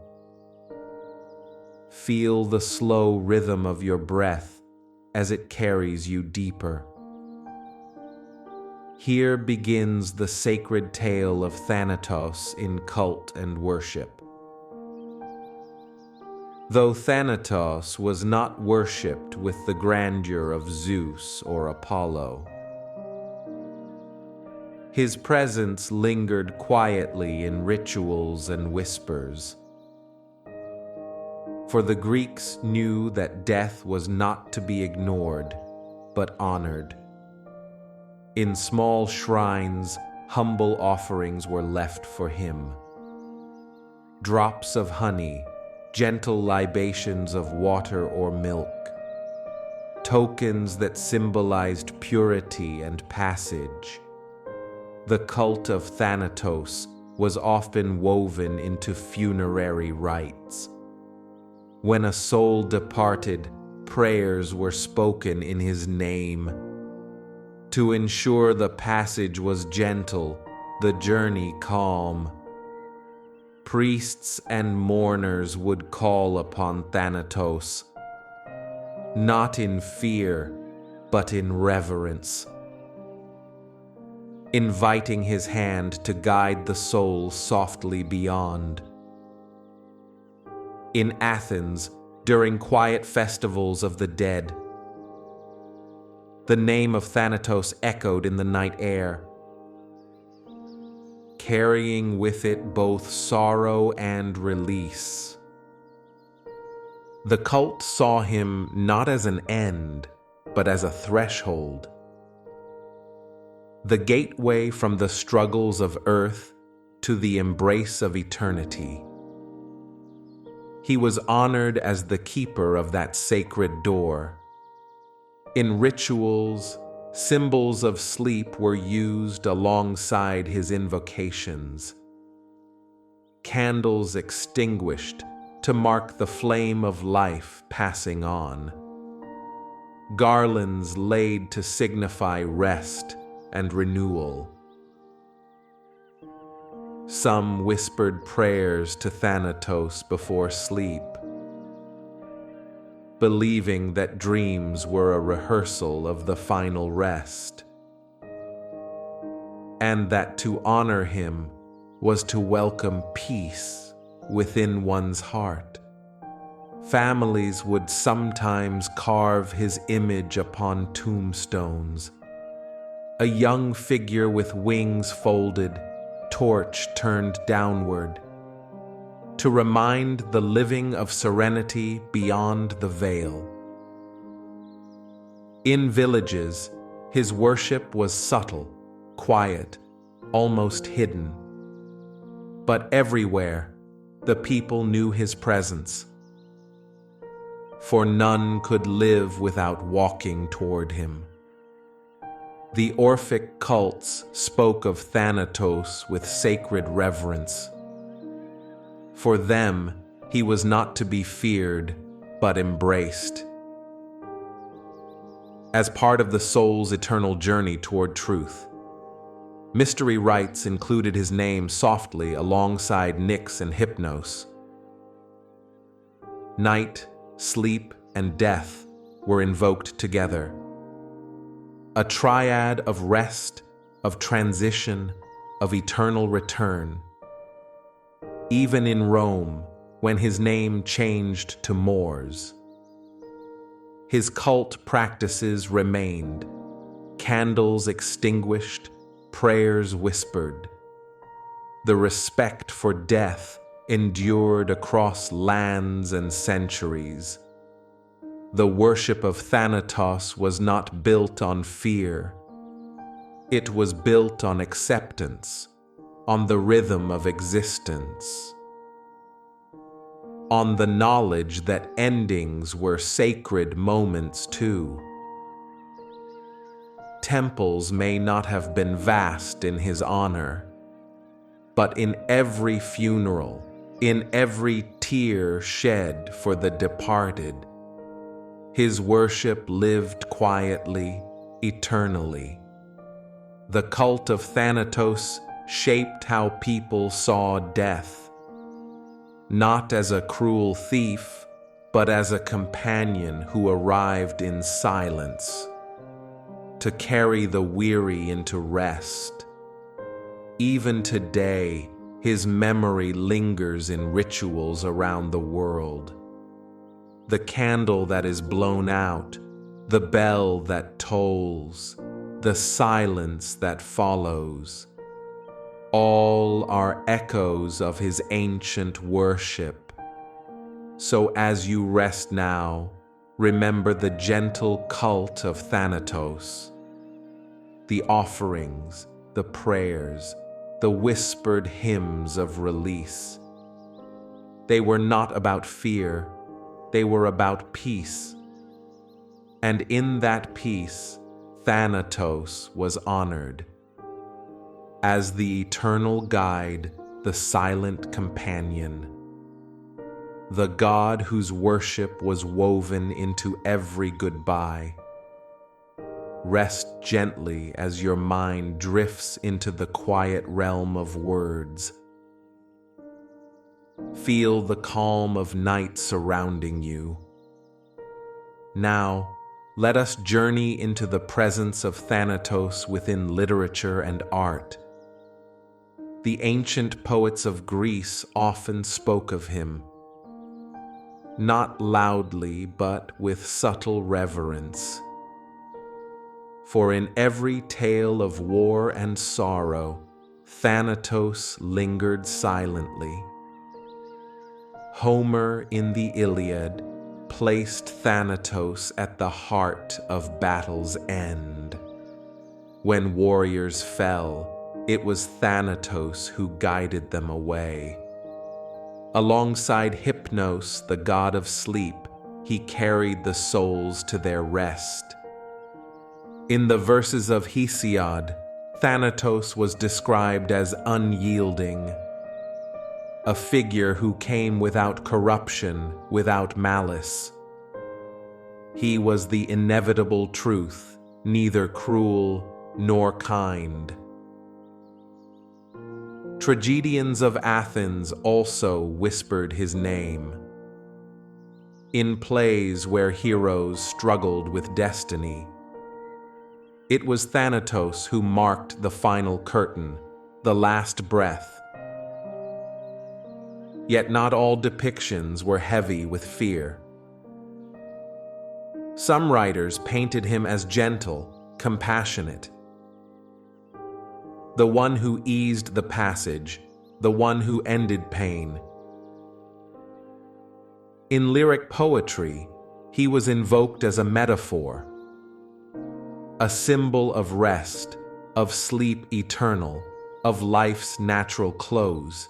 Feel the slow rhythm of your breath as it carries you deeper. Here begins the sacred tale of Thanatos in cult and worship. Though Thanatos was not worshipped with the grandeur of Zeus or Apollo, his presence lingered quietly in rituals and whispers. For the Greeks knew that death was not to be ignored, but honored. In small shrines, humble offerings were left for him. Drops of honey, gentle libations of water or milk, tokens that symbolized purity and passage. The cult of Thanatos was often woven into funerary rites. When a soul departed, prayers were spoken in his name. To ensure the passage was gentle, the journey calm. Priests and mourners would call upon Thanatos, not in fear, but in reverence, inviting his hand to guide the soul softly beyond. In Athens, during quiet festivals of the dead, the name of Thanatos echoed in the night air, carrying with it both sorrow and release. The cult saw him not as an end, but as a threshold, the gateway from the struggles of earth to the embrace of eternity. He was honored as the keeper of that sacred door. In rituals, symbols of sleep were used alongside his invocations. Candles extinguished to mark the flame of life passing on. Garlands laid to signify rest and renewal. Some whispered prayers to Thanatos before sleep, believing that dreams were a rehearsal of the final rest, and that to honor him was to welcome peace within one's heart. Families would sometimes carve his image upon tombstones, a young figure with wings folded, torch turned downward, to remind the living of serenity beyond the veil. In villages, his worship was subtle, quiet, almost hidden. But everywhere, the people knew his presence, for none could live without walking toward him. The Orphic cults spoke of Thanatos with sacred reverence. For them, he was not to be feared, but embraced. As part of the soul's eternal journey toward truth, mystery rites included his name softly alongside Nyx and Hypnos. Night, sleep, and death were invoked together. A triad of rest, of transition, of eternal return. Even in Rome, when his name changed to Mors, his cult practices remained, candles extinguished, prayers whispered. The respect for death endured across lands and centuries. The worship of Thanatos was not built on fear. It was built on acceptance, on the rhythm of existence, on the knowledge that endings were sacred moments too. Temples may not have been vast in his honor, but in every funeral, in every tear shed for the departed, his worship lived quietly, eternally. The cult of Thanatos shaped how people saw death, not as a cruel thief, but as a companion who arrived in silence, to carry the weary into rest. Even today, his memory lingers in rituals around the world. The candle that is blown out, the bell that tolls, the silence that follows, all are echoes of his ancient worship. So as you rest now, remember the gentle cult of Thanatos, the offerings, the prayers, the whispered hymns of release. They were not about fear, they were about peace. And in that peace, Thanatos was honored as the eternal guide, the silent companion, the God whose worship was woven into every goodbye. Rest gently as your mind drifts into the quiet realm of words. Feel the calm of night surrounding you. Now, let us journey into the presence of Thanatos within literature and art. The ancient poets of Greece often spoke of him, not loudly but with subtle reverence. For in every tale of war and sorrow, Thanatos lingered silently. Homer in the Iliad placed Thanatos at the heart of battle's end. When warriors fell, it was Thanatos who guided them away. Alongside Hypnos, the god of sleep, he carried the souls to their rest. In the verses of Hesiod, Thanatos was described as unyielding, a figure who came without corruption, without malice. He was the inevitable truth, neither cruel nor kind. Tragedians of Athens also whispered his name. In plays where heroes struggled with destiny, it was Thanatos who marked the final curtain, the last breath. Yet not all depictions were heavy with fear. Some writers painted him as gentle, compassionate, the one who eased the passage, the one who ended pain. In lyric poetry, he was invoked as a metaphor, a symbol of rest, of sleep eternal, of life's natural close.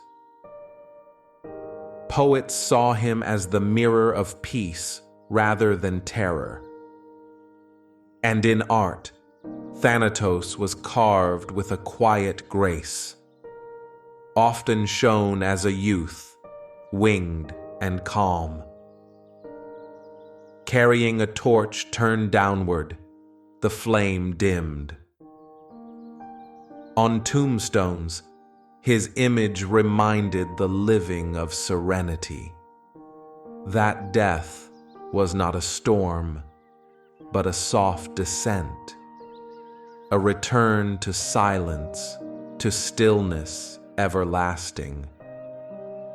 Poets saw him as the mirror of peace rather than terror. And in art, Thanatos was carved with a quiet grace, often shown as a youth, winged and calm. Carrying a torch turned downward, the flame dimmed. On tombstones, his image reminded the living of serenity. That death was not a storm, but a soft descent, a return to silence, to stillness everlasting.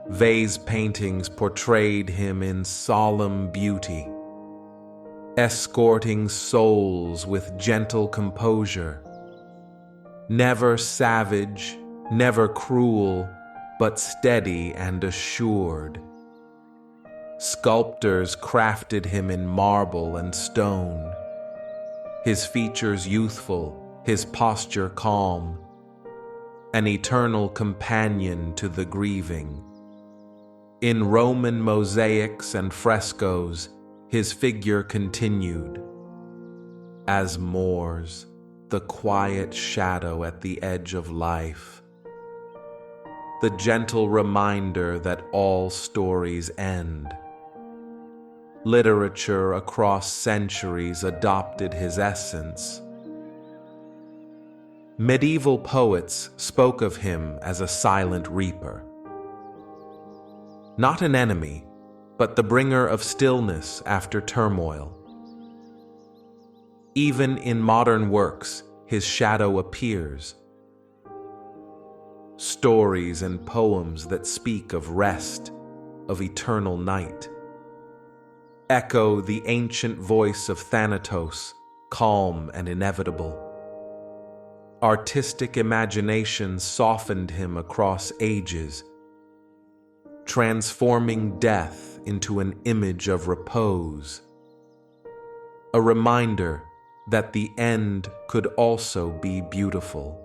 Vase paintings portrayed him in solemn beauty, escorting souls with gentle composure. Never savage, never cruel, but steady and assured. Sculptors crafted him in marble and stone, his features youthful, his posture calm, an eternal companion to the grieving. In Roman mosaics and frescoes, his figure continued as Moors, the quiet shadow at the edge of life, the gentle reminder that all stories end. Literature across centuries adopted his essence. Medieval poets spoke of him as a silent reaper. Not an enemy, but the bringer of stillness after turmoil. Even in modern works, his shadow appears. Stories and poems that speak of rest, of eternal night, echo the ancient voice of Thanatos, calm and inevitable. Artistic imagination softened him across ages, transforming death into an image of repose, a reminder that the end could also be beautiful.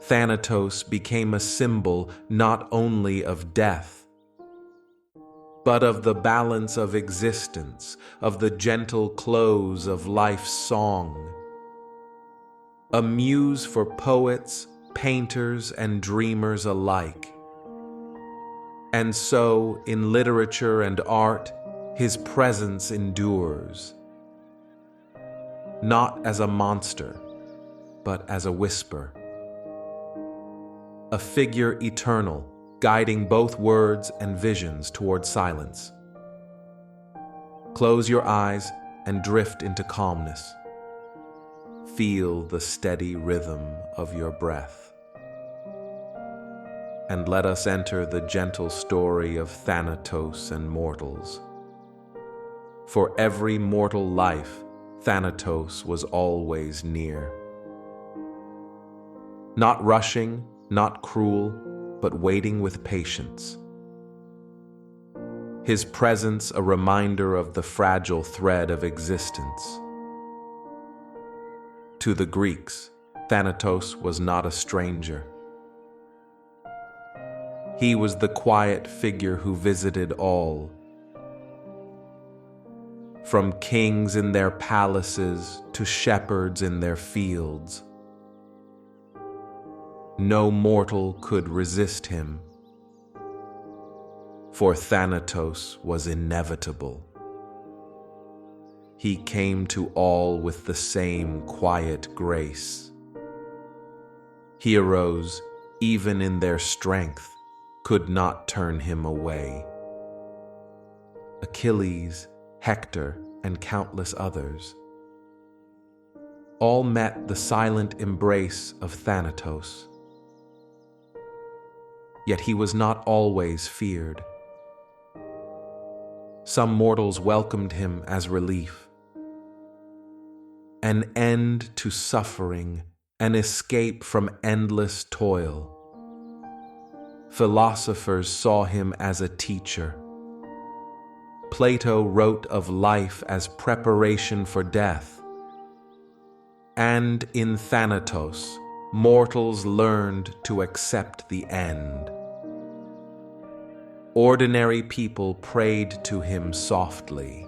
Thanatos became a symbol not only of death, but of the balance of existence, of the gentle close of life's song. A muse for poets, painters, and dreamers alike. And so, in literature and art, his presence endures. Not as a monster, but as a whisper. A figure eternal, guiding both words and visions toward silence. Close your eyes and drift into calmness. Feel the steady rhythm of your breath. And let us enter the gentle story of Thanatos and mortals. For every mortal life, Thanatos was always near. Not rushing, not cruel, but waiting with patience. His presence a reminder of the fragile thread of existence. To the Greeks, Thanatos was not a stranger. He was the quiet figure who visited all, from kings in their palaces to shepherds in their fields. No mortal could resist him, for Thanatos was inevitable. He came to all with the same quiet grace. Heroes, even in their strength, could not turn him away. Achilles, Hector, and countless others all met the silent embrace of Thanatos. Yet he was not always feared. Some mortals welcomed him as relief. An end to suffering, an escape from endless toil. Philosophers saw him as a teacher. Plato wrote of life as preparation for death. And in Thanatos, mortals learned to accept the end. Ordinary people prayed to him softly,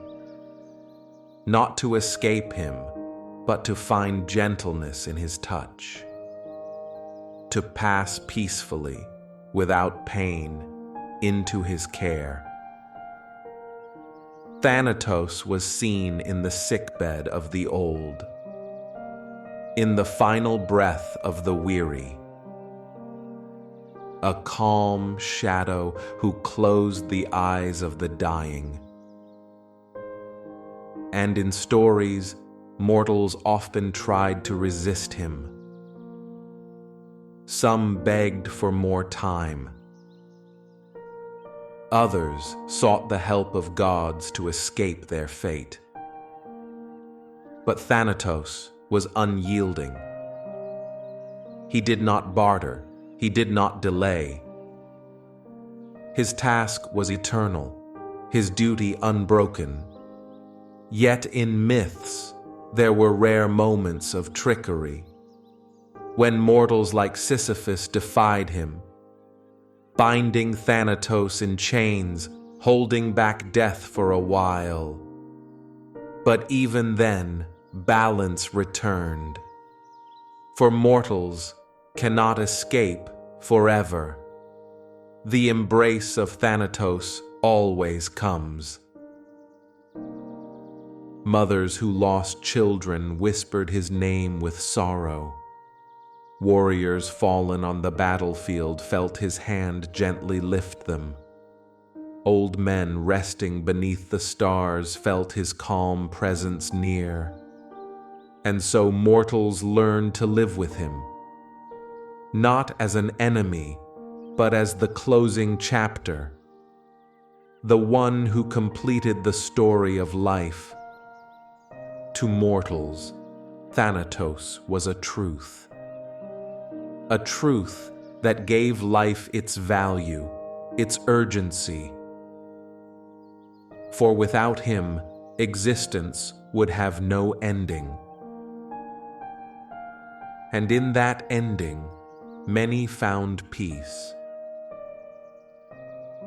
not to escape him, but to find gentleness in his touch, to pass peacefully, without pain, into his care. Thanatos was seen in the sickbed of the old, in the final breath of the weary. a calm shadow who closed the eyes of the dying. And in stories, mortals often tried to resist him. Some begged for more time. Others sought the help of gods to escape their fate. But Thanatos was unyielding. He did not barter, he did not delay. His task was eternal, his duty unbroken. Yet in myths, there were rare moments of trickery, when mortals like Sisyphus defied him, binding Thanatos in chains, holding back death for a while. But even then, balance returned. For mortals cannot escape forever. The embrace of Thanatos always comes. Mothers who lost children whispered his name with sorrow. Warriors fallen on the battlefield felt his hand gently lift them. Old men resting beneath the stars felt his calm presence near. And so mortals learned to live with him, not as an enemy, but as the closing chapter, the one who completed the story of life. To mortals, Thanatos was a truth that gave life its value, its urgency. For without him, existence would have no ending. And in that ending, many found peace.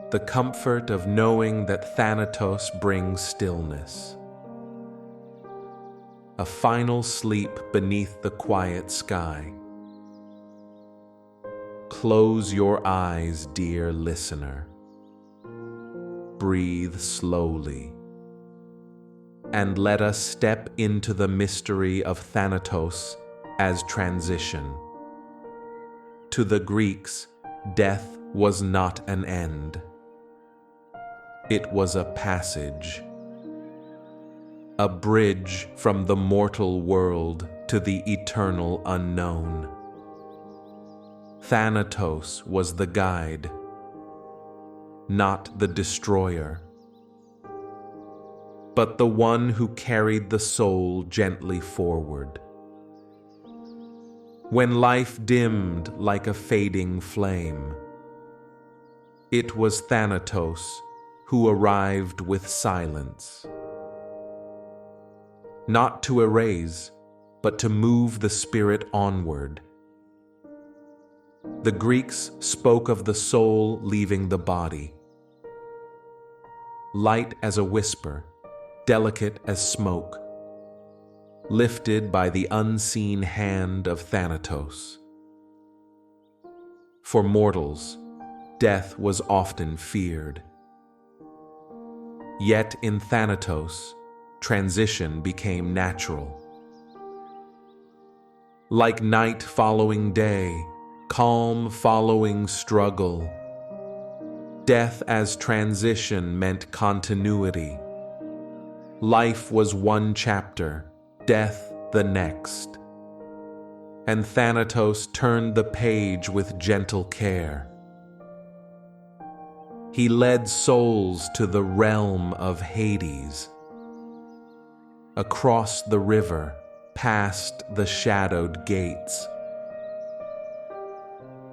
The comfort of knowing that Thanatos brings stillness. A final sleep beneath the quiet sky. Close your eyes, dear listener. Breathe slowly. And let us step into the mystery of Thanatos as transition. To the Greeks, death was not an end. It was a passage. A bridge from the mortal world to the eternal unknown. Thanatos was the guide, not the destroyer, but the one who carried the soul gently forward. When life dimmed like a fading flame, it was Thanatos who arrived with silence. Not to erase, but to move the spirit onward. The Greeks spoke of the soul leaving the body. Light as a whisper, delicate as smoke, lifted by the unseen hand of Thanatos. For mortals, death was often feared. Yet in Thanatos, transition became natural. Like night following day, calm following struggle, death as transition meant continuity. Life was one chapter, death the next. And Thanatos turned the page with gentle care. He led souls to the realm of Hades, across the river, past the shadowed gates,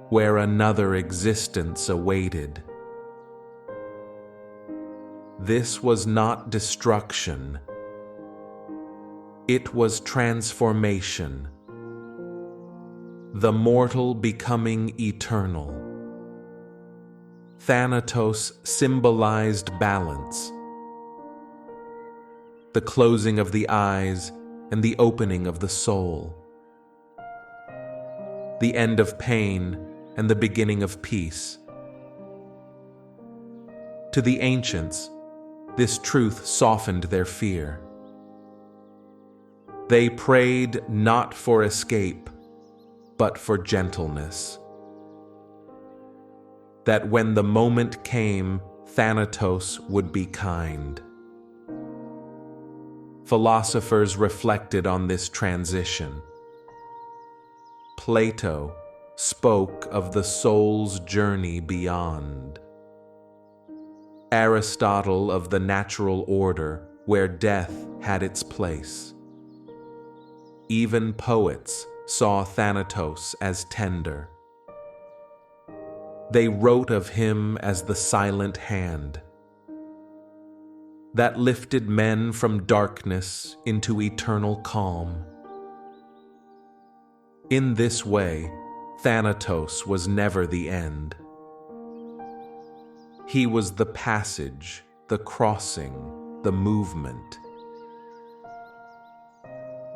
where another existence awaited. This was not destruction. It was transformation. The mortal becoming eternal. Thanatos symbolized balance. The closing of the eyes and the opening of the soul. The end of pain and the beginning of peace. To the ancients, this truth softened their fear. They prayed not for escape, but for gentleness. that when the moment came, Thanatos would be kind. Philosophers reflected on this transition. Plato spoke of the soul's journey beyond. Aristotle of the natural order where death had its place. Even poets saw Thanatos as tender. They wrote of him as the silent hand that lifted men from darkness into eternal calm. In this way, Thanatos was never the end. He was the passage, the crossing, the movement.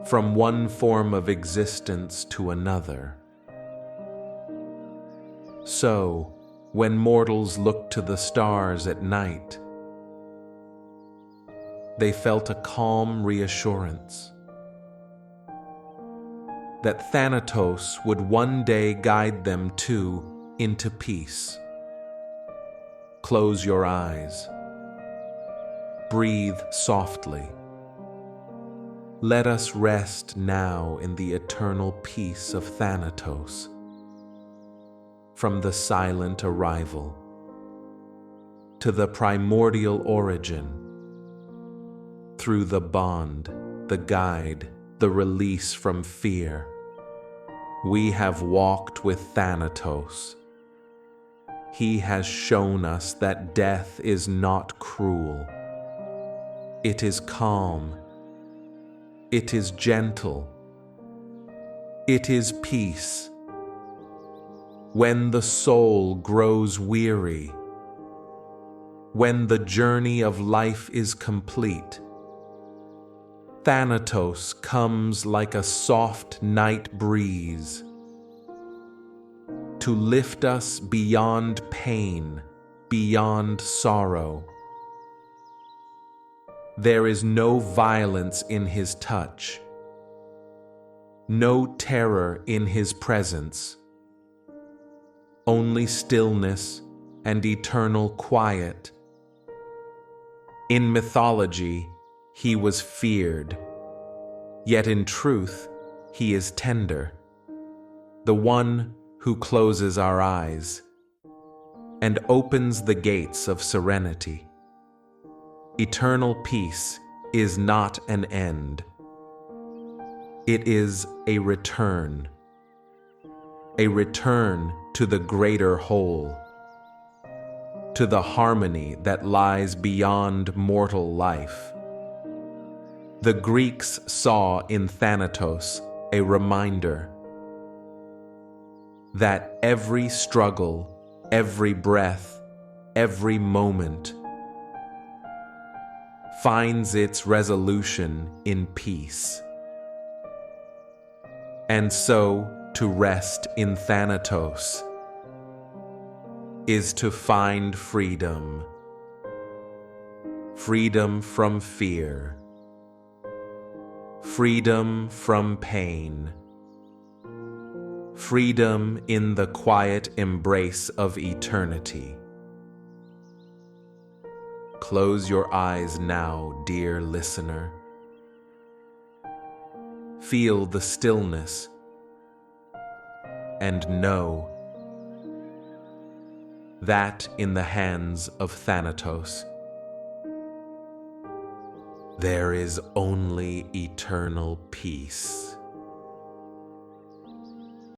From one form of existence to another. So, when mortals looked to the stars at night, they felt a calm reassurance that Thanatos would one day guide them too into peace. Close your eyes. Breathe softly. Let us rest now in the eternal peace of Thanatos. From the silent arrival to the primordial origin, through the bond, the guide, the release from fear, we have walked with Thanatos. He has shown us that death is not cruel. It is calm. It is gentle. It is peace. When the soul grows weary, when the journey of life is complete, Thanatos comes like a soft night breeze to lift us beyond pain, beyond sorrow. There is no violence in his touch, no terror in his presence, only stillness and eternal quiet. In mythology, he was feared, yet in truth, he is tender, the one who closes our eyes and opens the gates of serenity. Eternal peace is not an end. It is a return to the greater whole, to the harmony that lies beyond mortal life. The Greeks saw in Thanatos a reminder that every struggle, every breath, every moment finds its resolution in peace. And so, to rest in Thanatos is to find freedom. Freedom from fear. Freedom from pain. Freedom in the quiet embrace of eternity. Close your eyes now, dear listener. Feel the stillness and know that in the hands of Thanatos, there is only eternal peace.